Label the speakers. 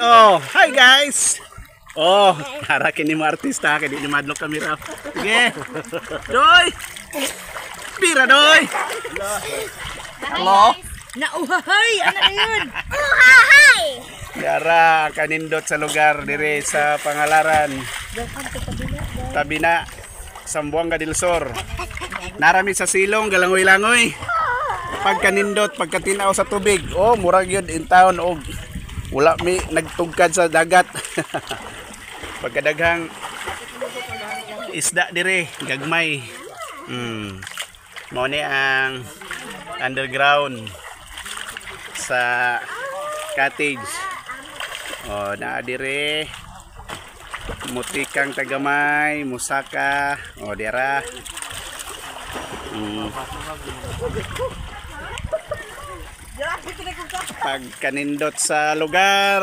Speaker 1: Oh, hi guys. Oh, para kini mo artista kini ni madlok kamera. Sige. Doy. Pira doy. Hello.
Speaker 2: Nauhahay, ano na yun?
Speaker 3: Uhahay!
Speaker 1: Yara kanindot sa lugar dire sa Pangalaran. Tabina, Sambuanga del Sur. Narami sa silong galangoy-langoy. Pagkanindot, pagkatinaw sa tubig. Oh, murag yun in town og wala mi nagtugkad sa dagat. Pagkadaghang isda dire, gagmay. Mao ni ang underground sa cottage. Oh, naa dire mutikang tagamay, musaka. Oh, dira. Pagkanindot sa lugar.